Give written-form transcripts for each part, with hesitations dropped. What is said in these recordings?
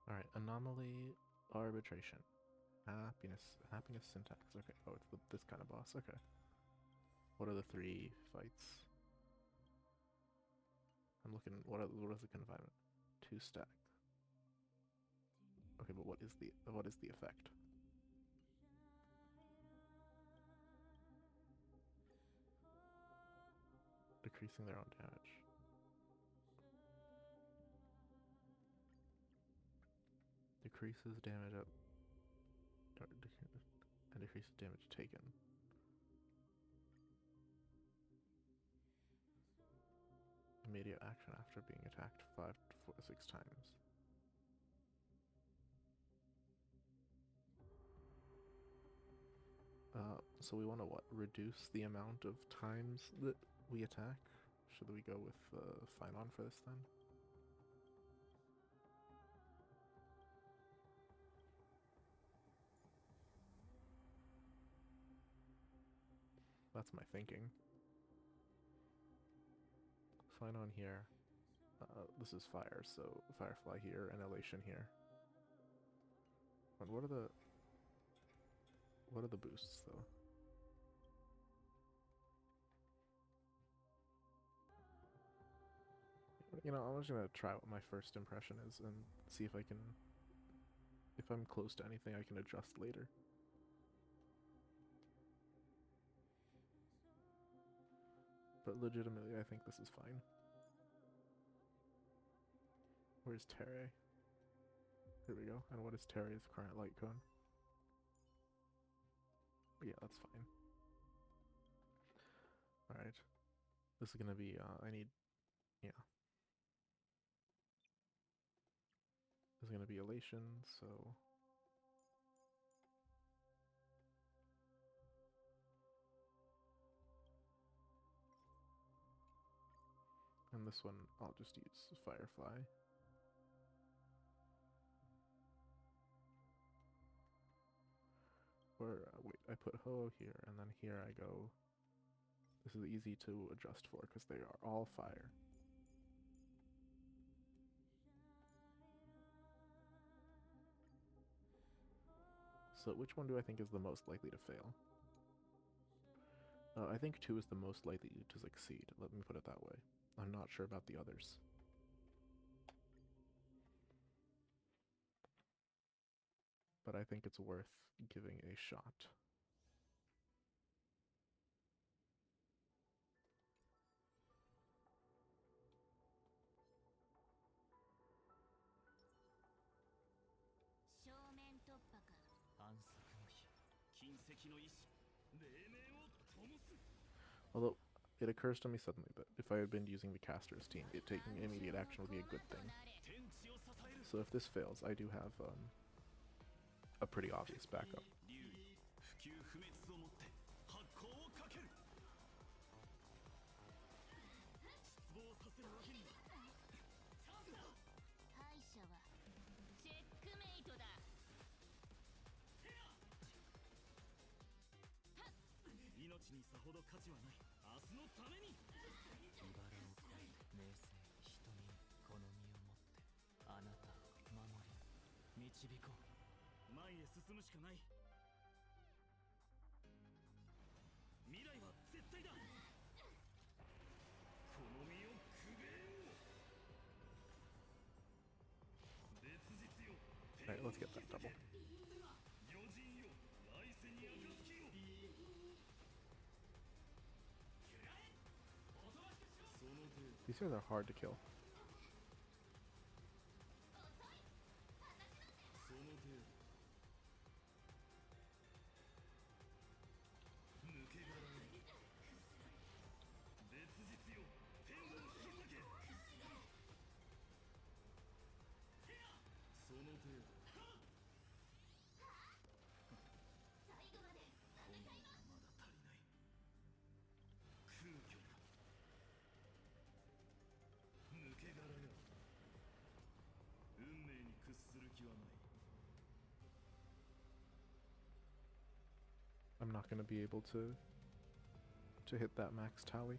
Alright, Anomaly, Arbitration. Happiness syntax. Okay, oh, it's this kind of boss. Okay. What are the 3 fights? I'm looking. What is the confinement? 2 stack. Okay, but what is the effect? Decreasing their own damage. Decreases damage up, and decreases damage taken. Immediate action after being attacked 5 to 6 times. So we want to what? Reduce the amount of times that we attack? Should we go with Finon for this then? That's my thinking. Finon here. This is fire, so Firefly here and Elation here. And what are the boosts though? You know, I'm just gonna try what my first impression is and see if I can. If I'm close to anything, I can adjust later. But legitimately, I think this is fine. Where's Terre? Here we go. And what is Terre's current light cone? Yeah, that's fine. Alright. This is gonna be, I need, yeah. This is gonna be Elation, so... And this one, I'll just use Firefly. Or, wait, I put Ho here, and then here I go. This is easy to adjust for, because they are all fire. So which one do I think is the most likely to fail? I think 2 is the most likely to succeed, let me put it that way. I'm not sure about the others. But I think it's worth giving a shot. Although, it occurs to me suddenly that if I had been using the caster's team, taking immediate action would be a good thing. So if this fails, I do have a pretty obvious backup. Alright, let's get that double. These things are hard to kill. I'm not going to be able to hit that max tally.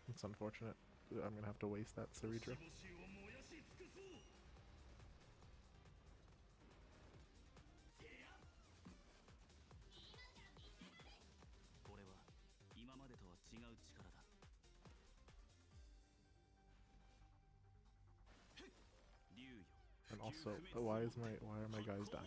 It's unfortunate. I'm gonna have to waste that Cerebra. And also, why are my guys dying?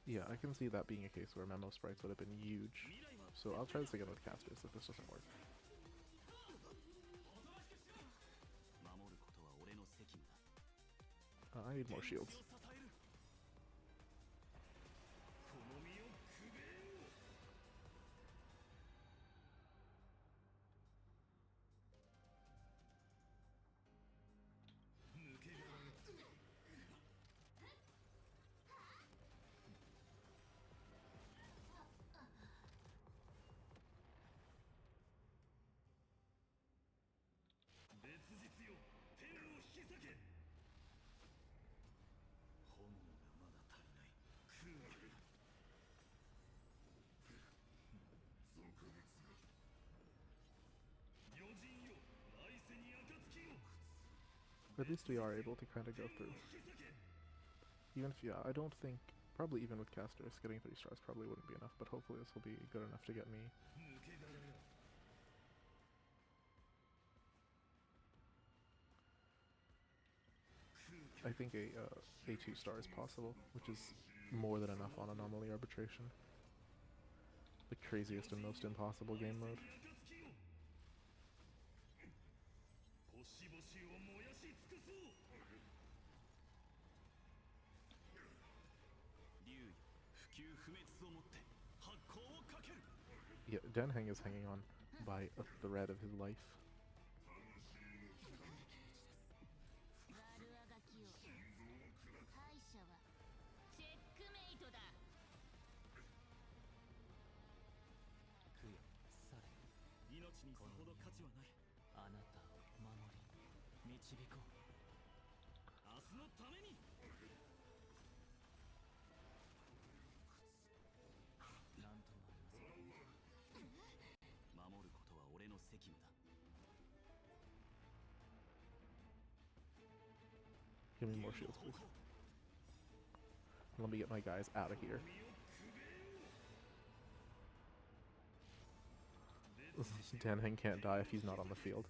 Yeah, I can see that being a case where memo sprites would have been huge. So I'll try this again with casters if this doesn't work. I need more shields. At least we are able to kind of go through. Even if, yeah, I don't think, probably even with casters, getting 3 stars probably wouldn't be enough, but hopefully this will be good enough to get me. I think a 2 star is possible, which is more than enough on Anomaly Arbitration. The craziest and most impossible game mode. Yeah, Denheng is hanging on by a thread of his life. Give me more shields, please. Let me get my guys out of here. Denheng can't die if he's not on the field.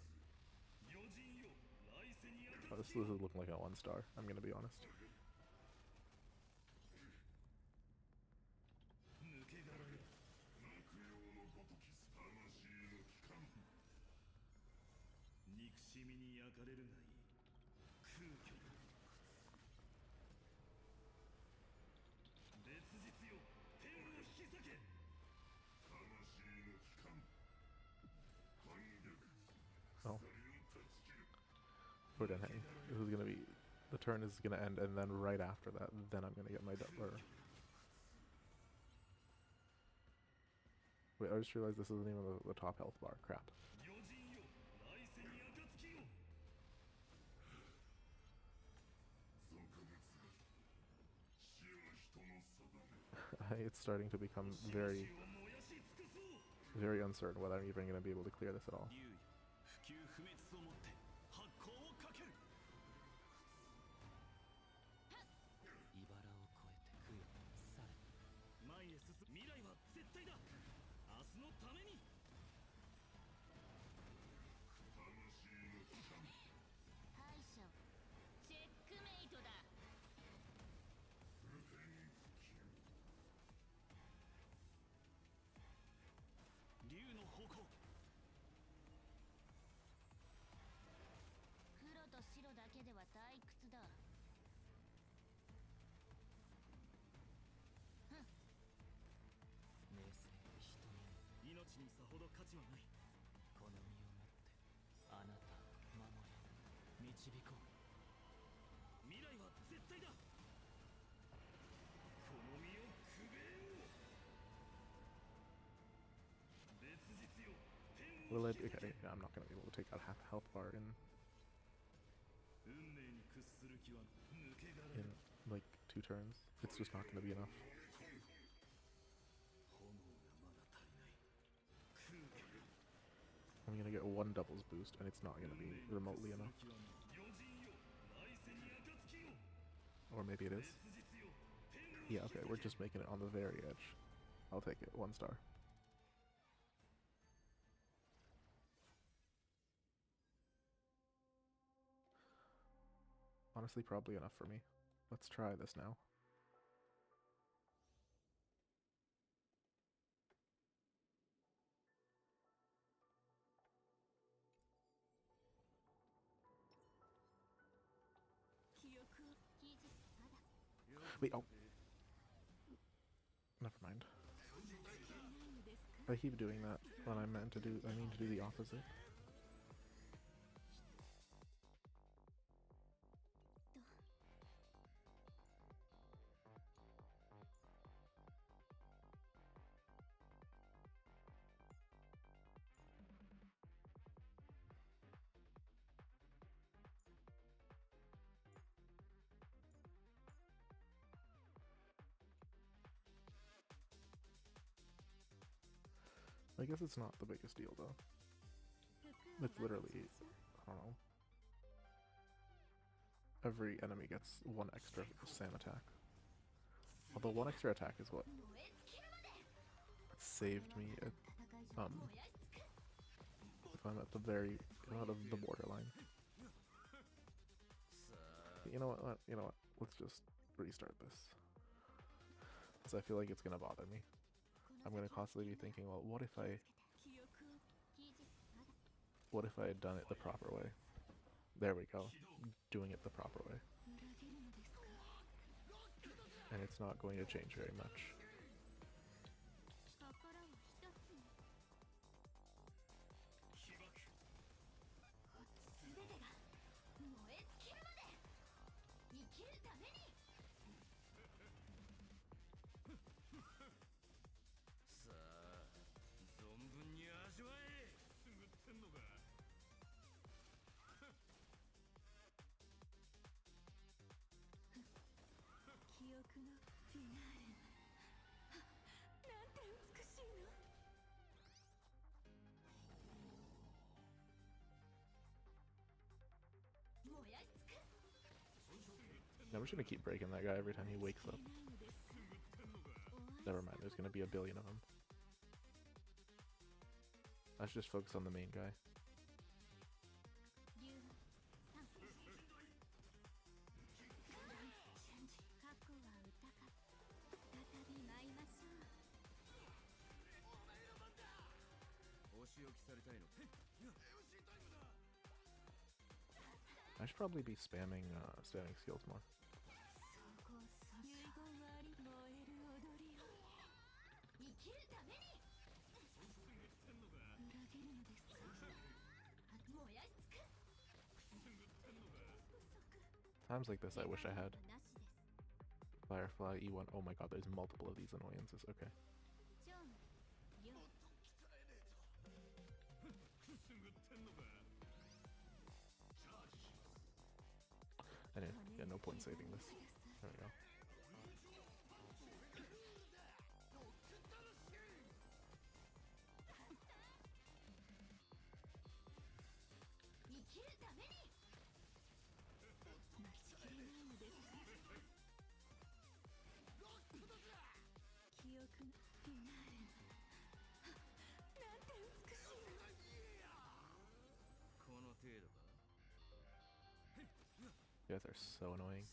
Oh, this is looking like a 1 star, I'm gonna be honest. Oh. Poor Denheng. This is gonna be... The turn is gonna end, and then right after that, then I'm gonna get my double. Wait, I just realized this isn't even the top health bar. Crap. It's starting to become very, very uncertain whether I'm even going to be able to clear this at all. okay, I'm not gonna be able to take out half a health bar in like 2 turns. It's just not gonna be enough. I'm gonna get 1 doubles boost, and it's not gonna be remotely enough. Or maybe it is. Yeah, okay, we're just making it on the very edge. I'll take it, 1 star. Honestly, probably enough for me. Let's try this now. Wait, oh. Never mind. I keep doing that when I mean to do the opposite. I guess it's not the biggest deal though. It's literally, I don't know. Every enemy gets 1 extra SAM attack. Although 1 extra attack is what saved me at, if I'm at the very out of the borderline. You know what? You know what? Let's just restart this. Because I feel like it's gonna bother me. I'm gonna constantly be thinking, well, what if I had done it the proper way? There we go. Doing it the proper way. And it's not going to change very much. I'm just gonna keep breaking that guy every time he wakes up. Never mind, there's gonna be a billion of them. Let's just focus on the main guy. I should probably be spamming skills more. Times like this I wish I had. Firefly, E1. Oh my god, there's multiple of these annoyances. Okay. Anyway, yeah, no point saving this. There we go. You guys are so annoying.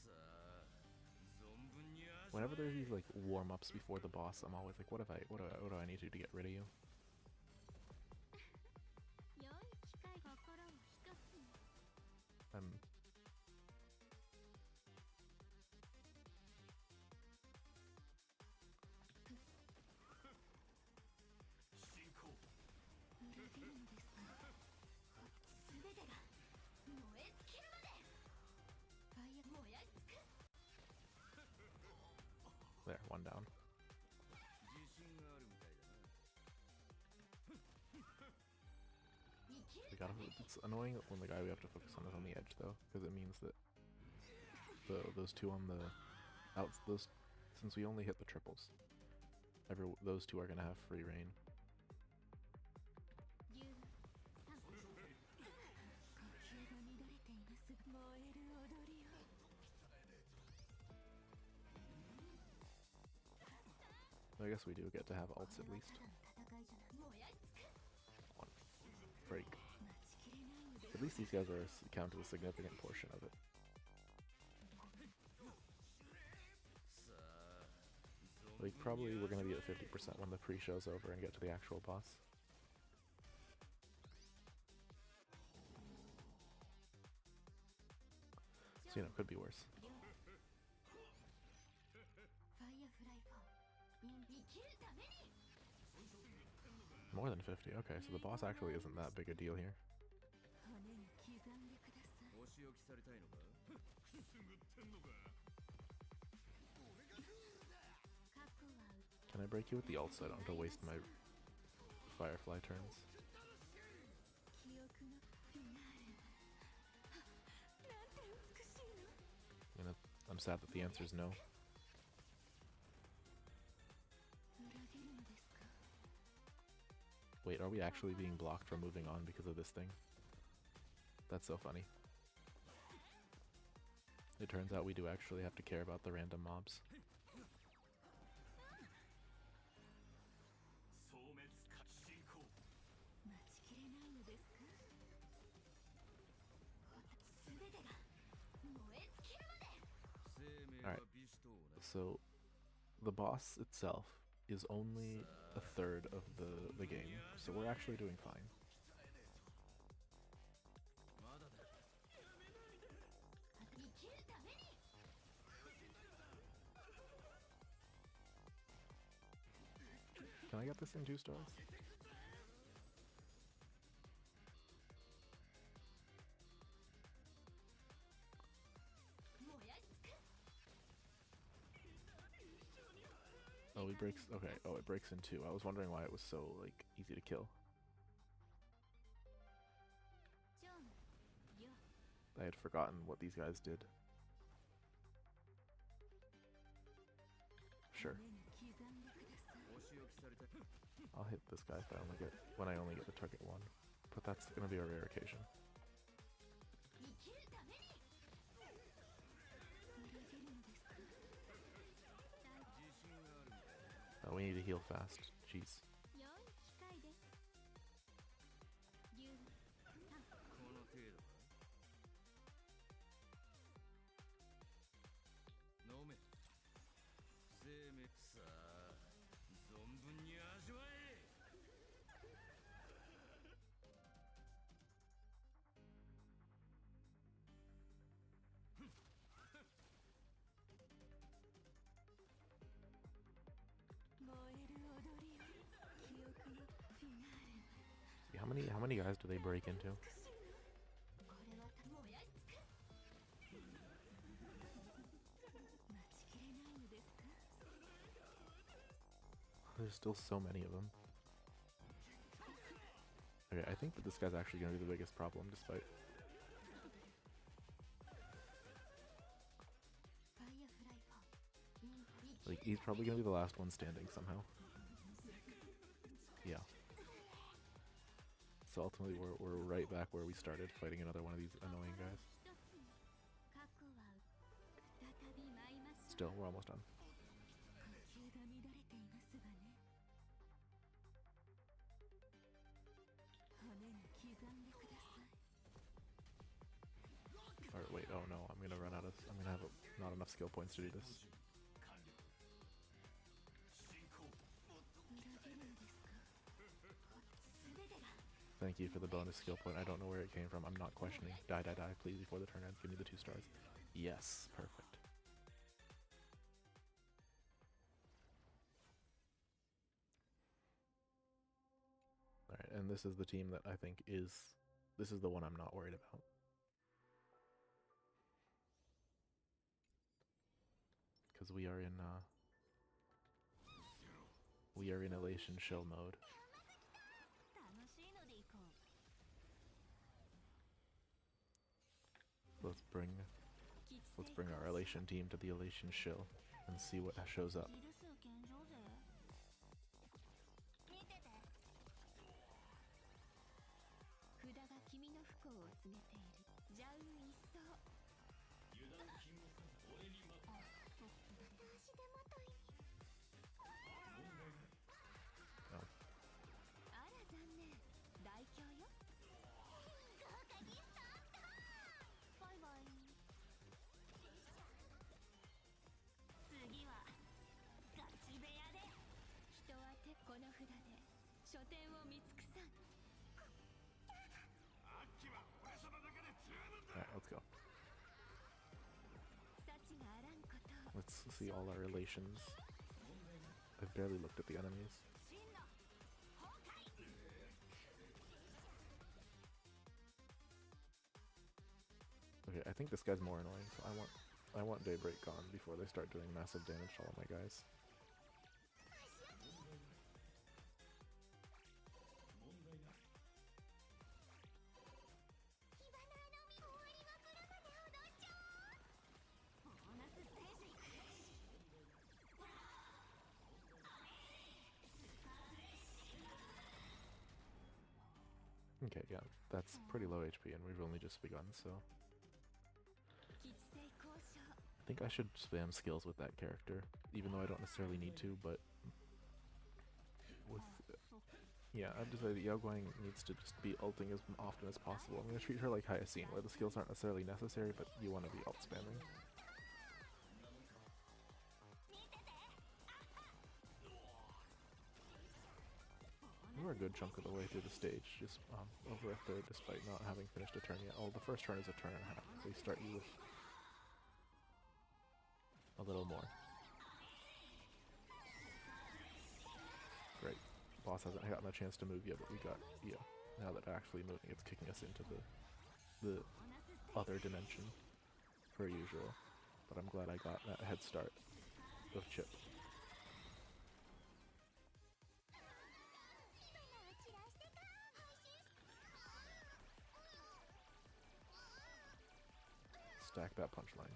Whenever there's these like warm-ups before the boss, I'm always like, what do I need to do to get rid of you? There, 1 down. We gotta. It's annoying when the guy we have to focus on is on the edge though, because it means that those two on the outs, those, since we only hit the triples, those two are gonna have free reign. I guess we do get to have ults at least. One break. At least these guys are count as a significant portion of it. Like, probably we're gonna be at 50% when the pre-show's over and get to the actual boss. So, you know, could be worse. More than 50, okay, so the boss actually isn't that big a deal here. Can I break you with the ult so I don't have to waste my Firefly turns? I'm sad that the answer is no. Wait, are we actually being blocked from moving on because of this thing? That's so funny. It turns out we do actually have to care about the random mobs. Alright, so the boss itself is only a third of the game, so we're actually doing fine. Can I get this in 2 stars? Oh, it breaks. Okay. Oh, it breaks in 2. I was wondering why it was so, like, easy to kill. I had forgotten what these guys did. Sure. I'll hit this guy if when I only get the target 1. But that's gonna be a rare occasion. Oh, we need to heal fast. Jeez. See, how many guys do they break into? There's still so many of them. Okay, I think that this guy's actually gonna be the biggest problem, despite... Like, he's probably gonna be the last one standing somehow. Yeah. So ultimately we're right back where we started, fighting another one of these annoying guys. Still, we're almost done. Or wait, oh no, I'm gonna have not enough skill points to do this. Thank you for the bonus skill point. I don't know where it came from. I'm not questioning. Die, die, die, please, before the turn ends. Give me the 2 stars. Yes, perfect. Alright, and this is the team that I think is... This is the one I'm not worried about. Because we are in elation show mode. Let's bring our Elation team to the Elation show and see what shows up. Oh. Alright, let's go. Let's see all our relations. I've barely looked at the enemies. Okay, I think this guy's more annoying, so I want Daybreak gone before they start doing massive damage to all my guys. Okay, yeah, that's pretty low HP and we've only just begun, so... I think I should spam skills with that character, even though I don't necessarily need to, but... with... yeah, I've decided that Yao Guang needs to just be ulting as often as possible. I'm going to treat her like Hyacinth, where the skills aren't necessarily necessary, but you want to be ult spamming. We're a good chunk of the way through the stage, just over a third despite not having finished a turn yet. Oh, the first turn is a turn and a half. They start you with a little more. Great. Boss hasn't gotten a chance to move yet, but we got, yeah, now that actually moving, it's kicking us into the other dimension, per usual. But I'm glad I got that head start of Chip. Stack that punchline.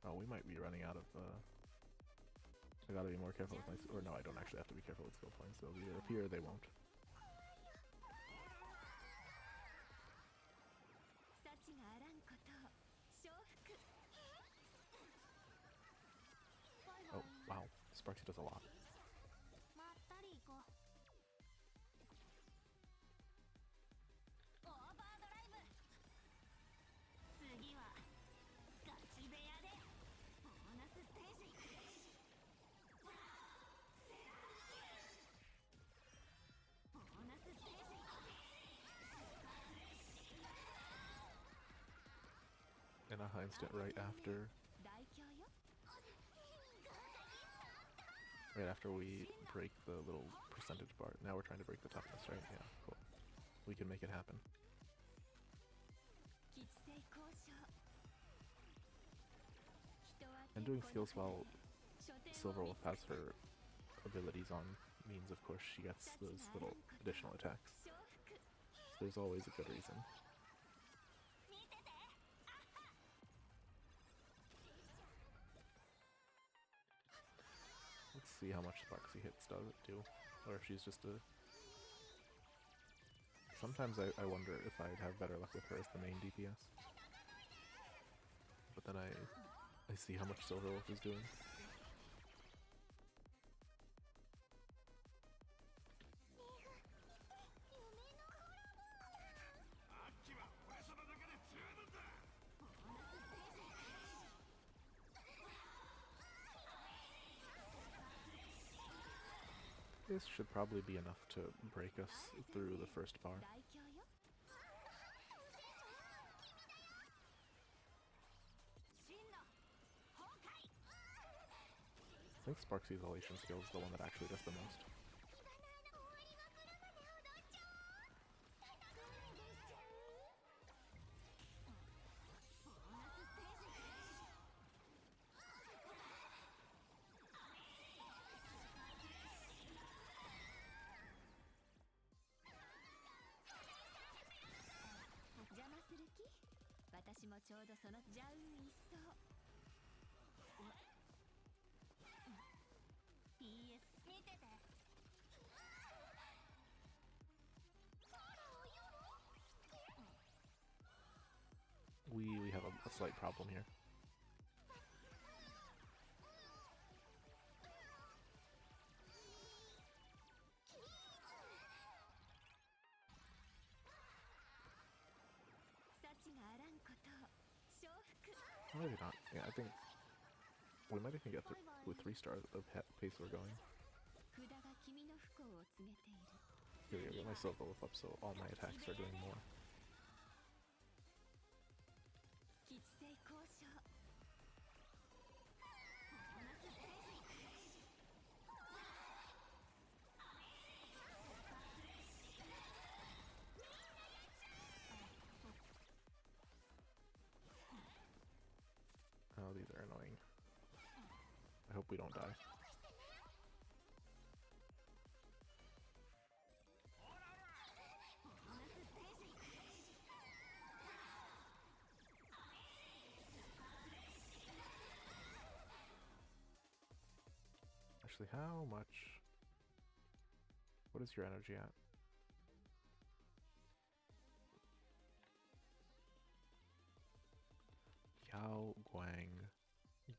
Oh, we might be running out of, I gotta be more careful with my, or no, I don't actually have to be careful with skill points. They'll either appear or they won't. Oh, wow. Sparksy does a lot. And a instant right after we break the little percentage bar. Now we're trying to break the toughness, right? Yeah, cool. We can make it happen. And doing skills while Silverwolf has her abilities on means, of course, she gets those little additional attacks. So there's always a good reason. Let's see how much Sparksy hits does it do, or if she's just a... Sometimes I wonder if I'd have better luck with her as the main DPS. But then I see how much Silverwolf is doing. This should probably be enough to break us through the first bar. I think Sparksy's Elation skill is the one that actually does the most. We have a slight problem here. Maybe not. Yeah, I think we might even get with 3 stars at the pace we're going. Here we go, get my silver wolf up so all my attacks are doing more. Oh, these are annoying. I hope we don't die. Actually, how much? What is your energy at? Yao Guang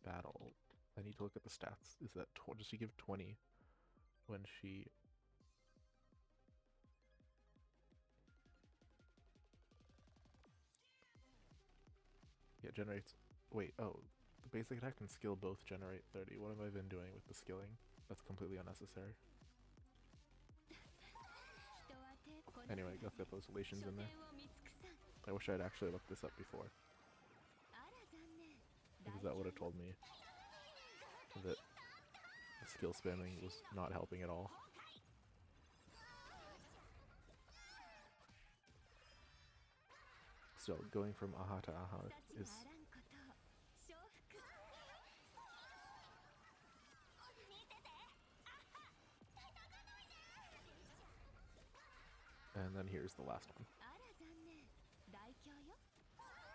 battle. I need to look at the stats. Is that does she give 20 when she? Yeah, generates. Wait, oh, the basic attack and skill both generate 30. What have I been doing with the skilling? That's completely unnecessary. Anyway, let's get those relations in there. I wish I'd actually looked this up before, because that would have told me that skill spamming was not helping at all. Still, going from aha to aha is... And then here's the last one.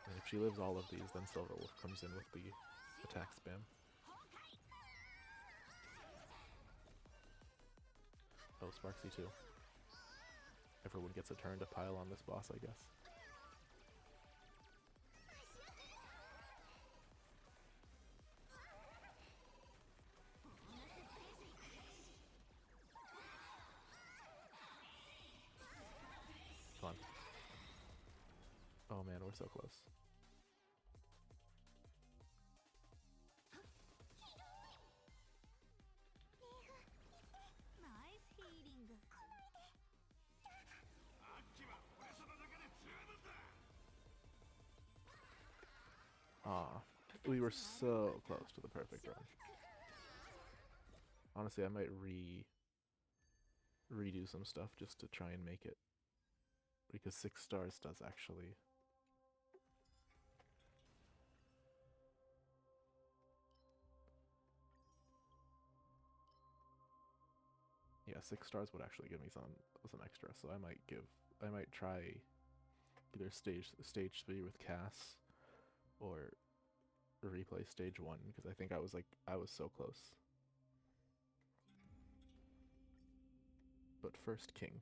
And if she lives all of these, then Silver Wolf comes in with the attack spam. Oh, Sparksy too. Everyone gets a turn to pile on this boss, I guess. Come on. Oh man, we're so close. Ah, we were so close to the perfect run. Honestly, I might redo some stuff just to try and make it, because 6 stars does actually. Yeah, 6 stars would actually give me some extra, so I might try either stage 3 with Cass or replay stage 1, because I think I was so close. But first King.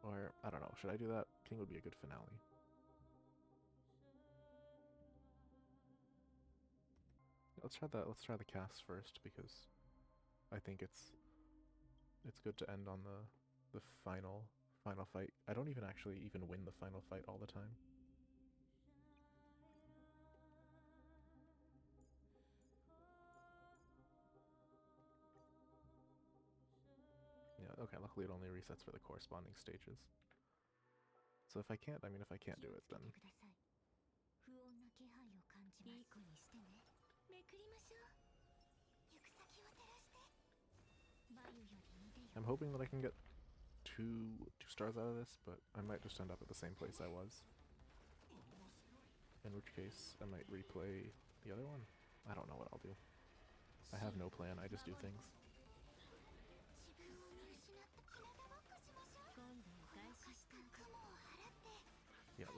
Or I don't know, should I do that? King would be a good finale. Let's try the Cass first, because I think it's good to end on the final fight. I don't even actually win the final fight all the time. Yeah, okay, luckily it only resets for the corresponding stages. So if I can't do it, then... I'm hoping that I can get two stars out of this, but I might just end up at the same place I was. In which case, I might replay the other one. I don't know what I'll do. I have no plan, I just do things.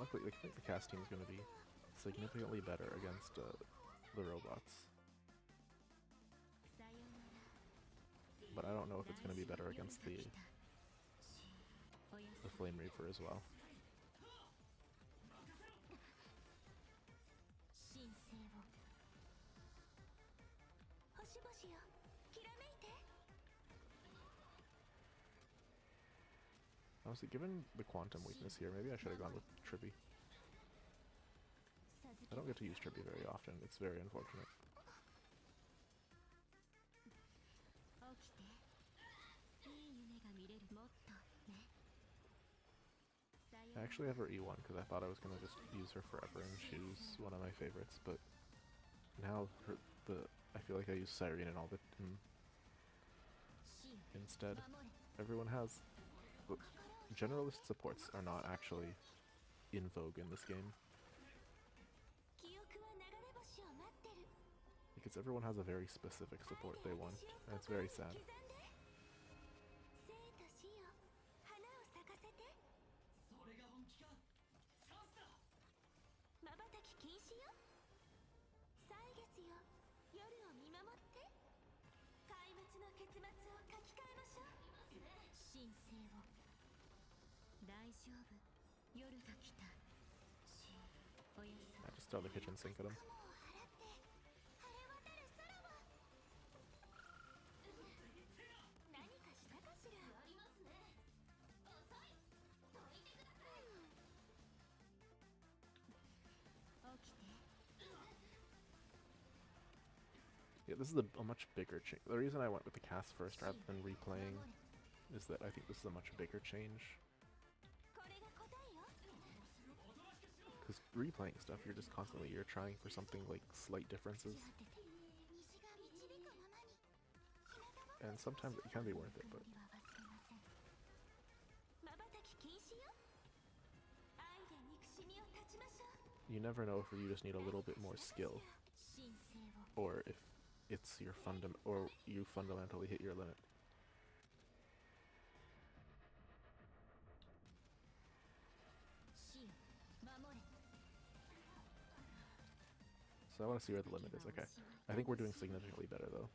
luckily, I think the cast team is going to be significantly better against the robots. But I don't know if it's going to be better against the Flame Reaper as well. Honestly, given the quantum weakness here, maybe I should have gone with Trippy. I don't get to use Trippy very often, it's very unfortunate. I actually have her E1 because I thought I was going to just use her forever and choose one of my favorites, but now I feel like I use Cyrene and all the instead. Everyone has... Generalist supports are not actually in vogue in this game. Because everyone has a very specific support they want, and it's very sad. I just throw the kitchen sink at him. Yeah, this is a much bigger change. The reason I went with the cast first rather than replaying is that I think this is a much bigger change. Because replaying stuff, you're just constantly, you're trying for something like slight differences. And sometimes it can be worth it, but... You never know if you just need a little bit more skill, or if it's your or you fundamentally hit your limit. So I want to see where the limit is. Okay. I think we're doing significantly better though.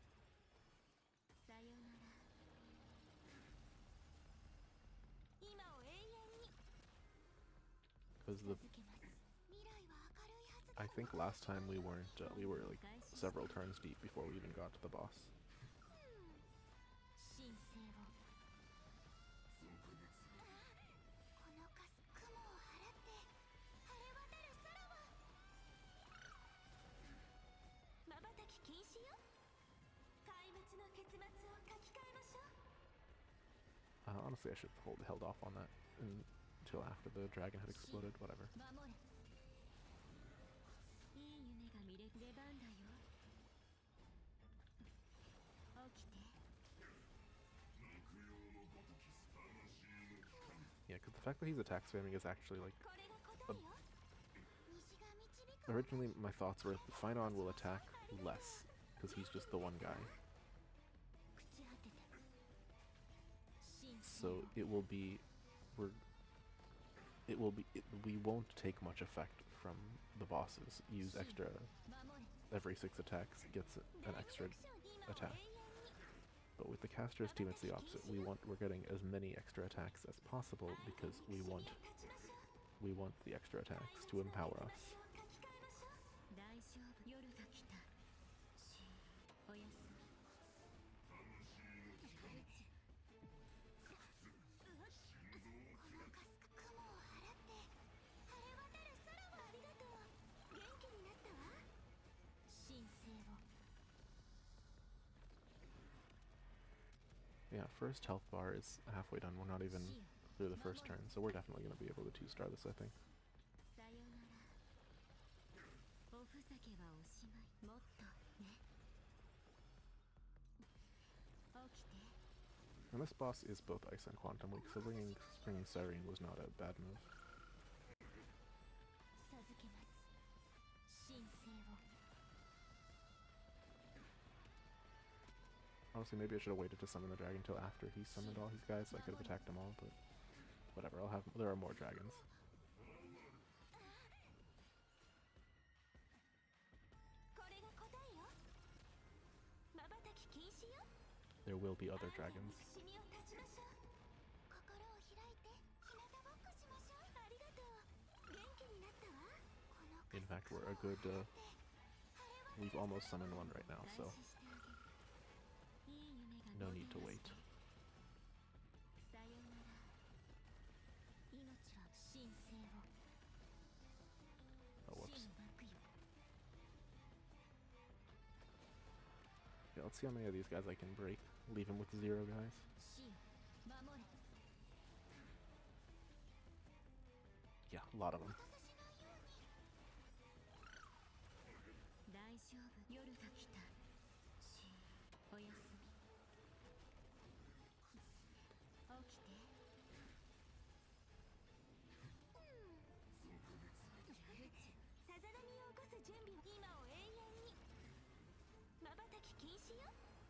Because I think last time we weren't, we were like several turns deep before we even got to the boss. Honestly, I should have held off on that until after the dragon had exploded, whatever. Yeah, because the fact that he's attack spamming is actually like... Originally, my thoughts were Finon will attack less, because he's just the one guy. So it will be... we won't take much effect from the bosses. Use extra... Every 6 attacks gets an extra attack. But with the caster's team, it's the opposite. We're getting as many extra attacks as possible because we want the extra attacks to empower us. Yeah, first health bar is halfway done. We're not even through the first turn, so we're definitely going to be able to 2-star this, I think. And this boss is both Ice and Quantum Weak, so bringing Cyrene was not a bad move. Honestly, maybe I should have waited to summon the dragon until after he summoned all his guys, so I could have attacked them all, but whatever, there are more dragons. there will be other dragons. In fact, we're a good, we've almost summoned one right now, so no need to wait. Oh, whoops. Yeah, let's see how many of these guys I can break. Leave him with 0 guys. Yeah, a lot of them.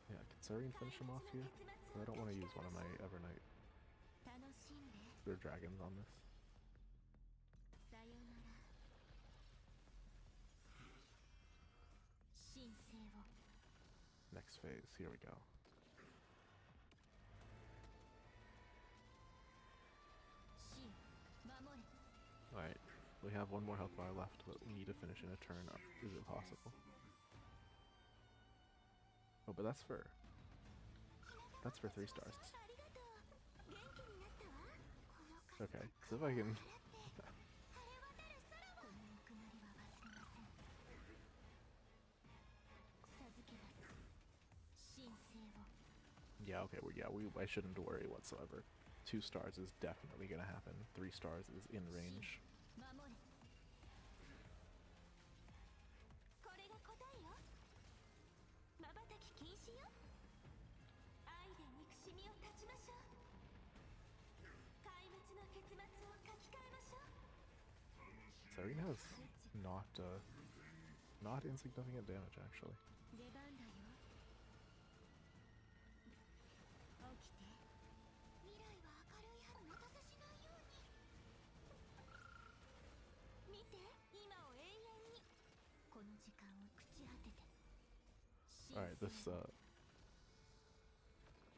Yeah, can Serene finish him off here? But I don't want to use one of my Evernight. There are dragons on this. Next phase, here we go. Alright, we have one more health bar left, but we need to finish in a turn. Is it possible? Oh, but that's for 3 stars. Okay, so if I can... Yeah, okay, I shouldn't worry whatsoever. 2 stars is definitely gonna happen. 3 stars is in range. Serene has not insignificant damage, actually. Alright, this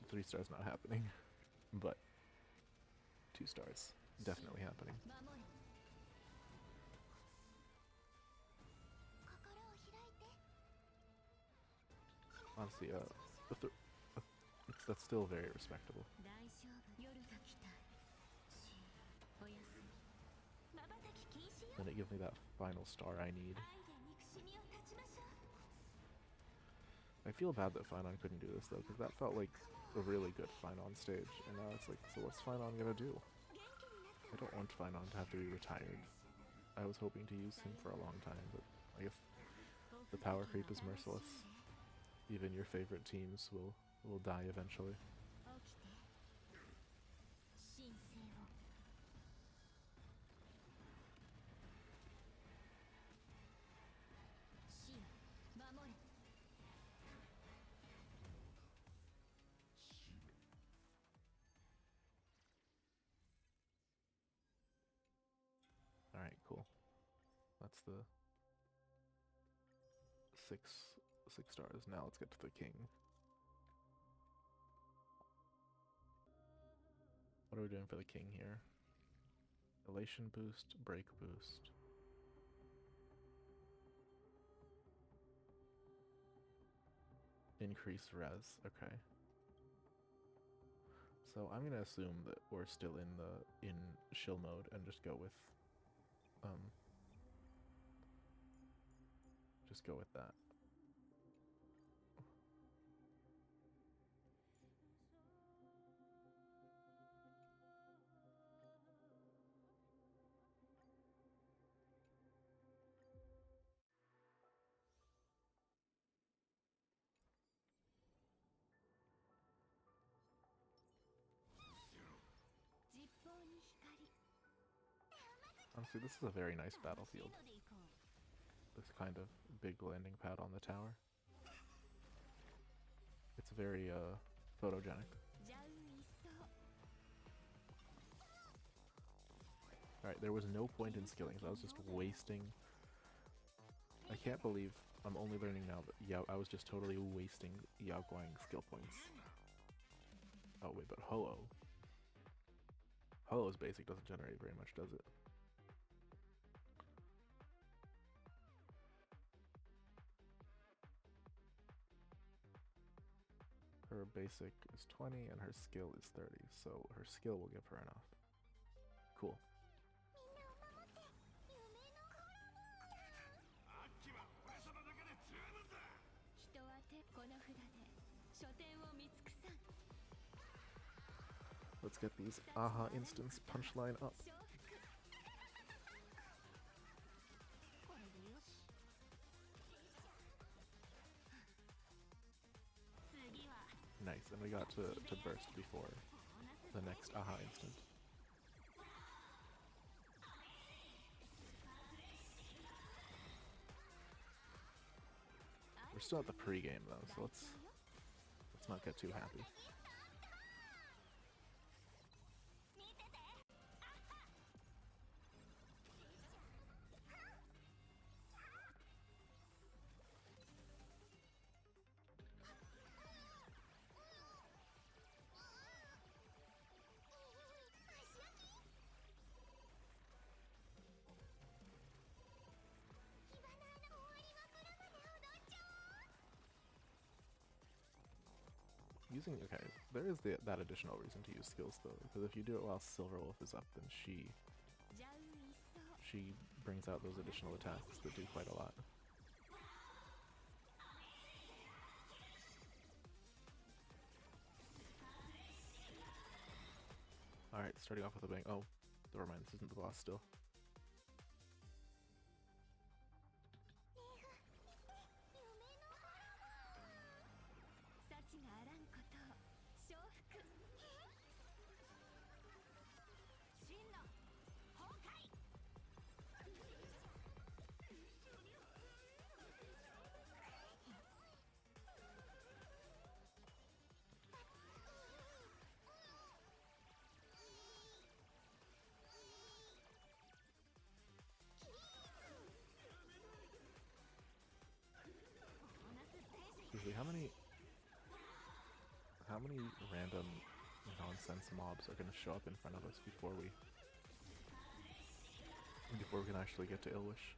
3 stars not happening, but 2 stars definitely happening. Honestly, that's still very respectable. Then it gives me that final star I need. I feel bad that Finon couldn't do this though, because that felt like a really good Finon stage, and now it's like, so what's Finon gonna do? I don't want Finon to have to be retired. I was hoping to use him for a long time, but I guess the power creep is merciless. Even your favorite teams will die eventually. Alright, cool. That's the 6 stars. Now let's get to the king. What are we doing for the king here? Elation boost, break boost. Increase res, okay. So I'm gonna assume that we're still in shill mode and just go with that. Honestly, this is a very nice battlefield. This kind of big landing pad on the tower. It's very photogenic. Alright, there was no point in skilling, so I was just wasting... I can't believe I'm only learning now that I was just totally wasting Yao Guang's skill points. Oh wait, but Ho-Oh. Ho-Oh's basic doesn't generate very much, does it? Her basic is 20 and her skill is 30, so her skill will give her enough. Cool. Let's get these aha instance punchline up. Nice, and we got to burst before the next aha instant. We're still at the pre-game though, so let's not get too happy. Okay, there is that additional reason to use skills though, because if you do it while Silverwolf is up, then she brings out those additional attacks that do quite a lot. Alright, starting off with a bang. Oh, never mind, this isn't the boss still. Usually, how many random nonsense mobs are going to show up in front of us before we can actually get to Ilwish?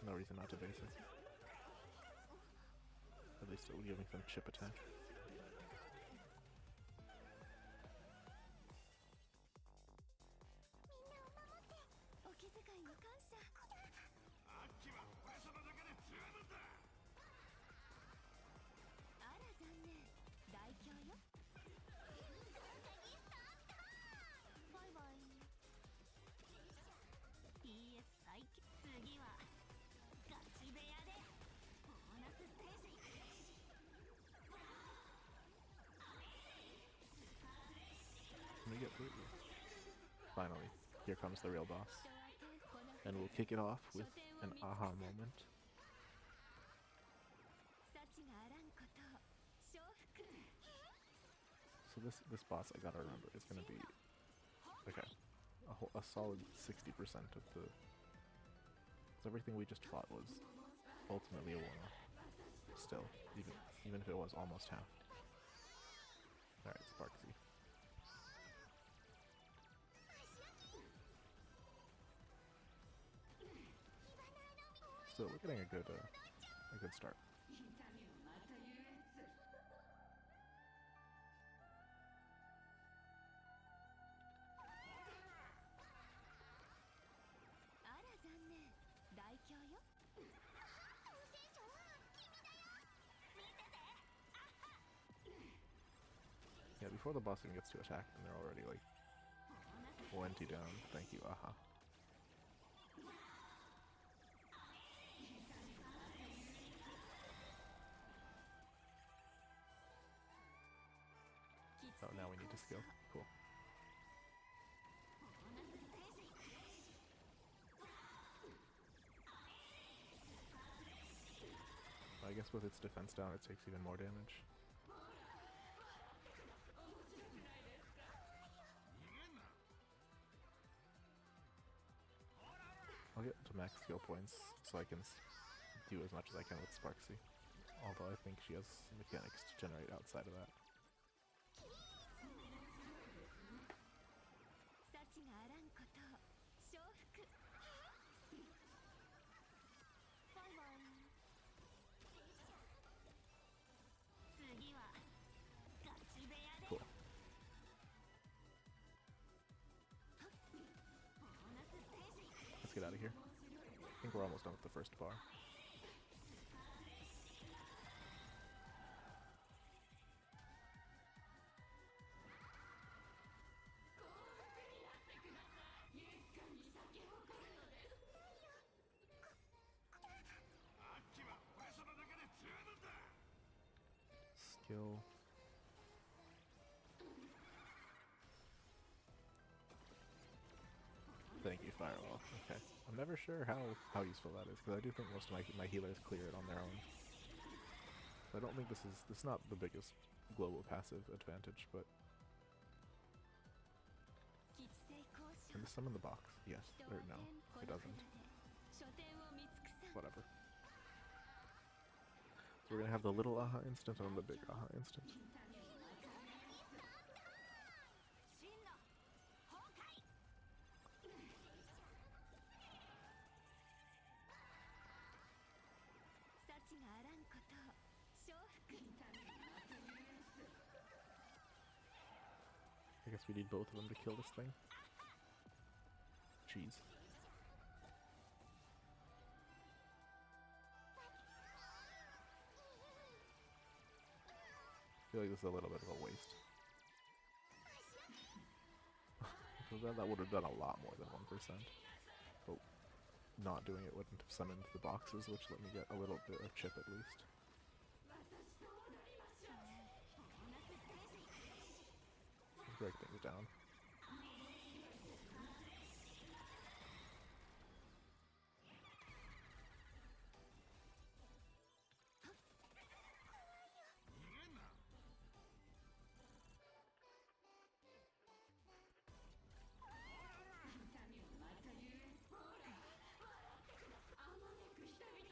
No reason not to base it. At least it will give me some chip attack. Can we get through? Finally, here comes the real boss. And we'll kick it off with an aha moment. So this boss, I gotta remember, is gonna be like a solid 60% of the... So everything we just fought was ultimately a one-off. Still, even if it was almost half. Alright, Sparksy. So we're getting a good start. Yeah, before the boss even gets to attack, and they're already like 20 down. Thank you, aha. Oh, now we need to skill. Cool. I guess with its defense down, it takes even more damage. I'll get to max skill points so I can do as much as I can with Sparksy. Although I think she has mechanics to generate outside of that. Cool. Let's get out of here. I think we're almost done with the first bar. Skill. Thank you, Firewall. Okay. I'm never sure how useful that is, because I do think most of my healers clear it on their own. So I don't think this is not the biggest global passive advantage, but... Can this summon the box? Yes. Or no, it doesn't. Whatever. So we're gonna have the little aha instant and the big aha instant. I guess we need both of them to kill this thing. Jeez. I feel like this is a little bit of a waste. Because that would have done a lot more than 1%. But not doing it wouldn't have summoned the boxes, which let me get a little bit of chip at least. Let's break things down.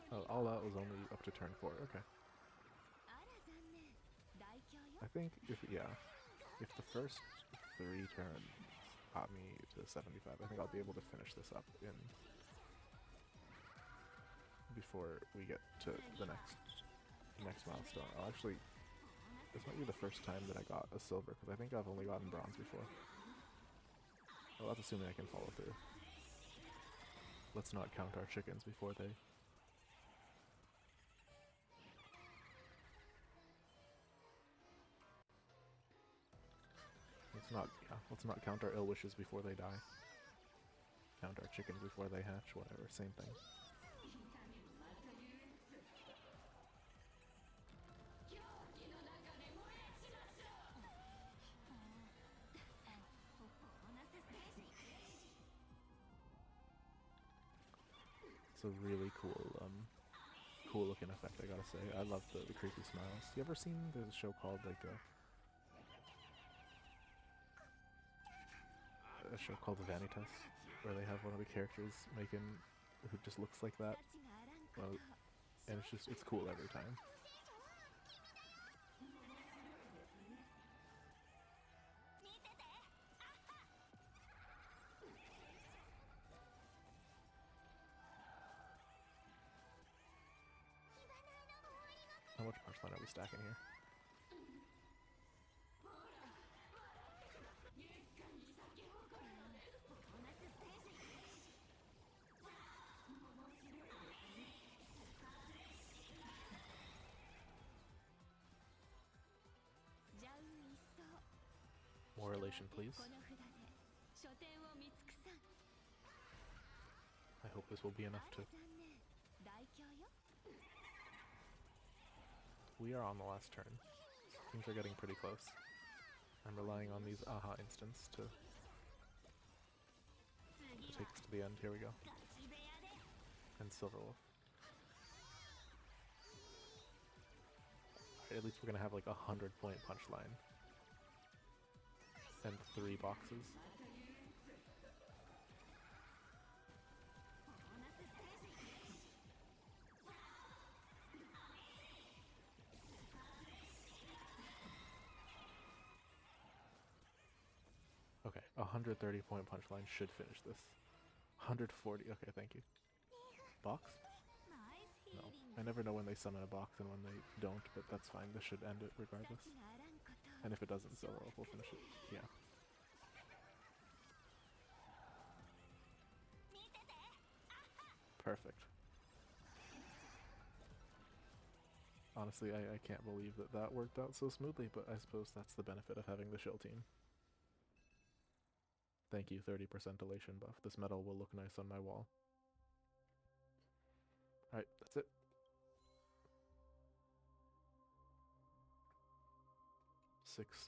Oh, all that was only up to turn 4, okay. I think if the first 3 turns got me to 75, I think I'll be able to finish this up in before we get to the next milestone. Actually, this might be the first time that I got a silver, because I think I've only gotten bronze before. Well, that's assuming I can follow through. Let's not count our chickens before they... Let's not count our ill wishes before they die. Count our chickens before they hatch, whatever, same thing. It's a really cool looking effect, I gotta say. I love the creepy smiles. You ever seen, there's a show called a show called Vanitas, where they have one of the characters who just looks like that, and it's cool every time. How much punchline are we stacking here? More elation, please. I hope this will be enough to... We are on the last turn. Things are getting pretty close. I'm relying on these aha instants to take us to the end. Here we go. And Silverwolf. At least we're gonna have like 100-point punchline. And 3 boxes. 130-point punchline should finish this. 140. Okay, thank you. Box? No. I never know when they summon a box and when they don't, but that's fine. This should end it regardless. And if it doesn't, Zoro will finish it. Yeah. Perfect. Honestly, I can't believe that that worked out so smoothly, but I suppose that's the benefit of having the shill team. Thank you, 30% elation buff. This medal will look nice on my wall. Alright, that's it. Six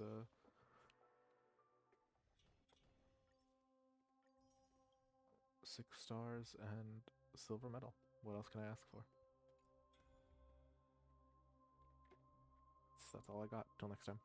stars and silver medal. What else can I ask for? That's all I got. Till next time.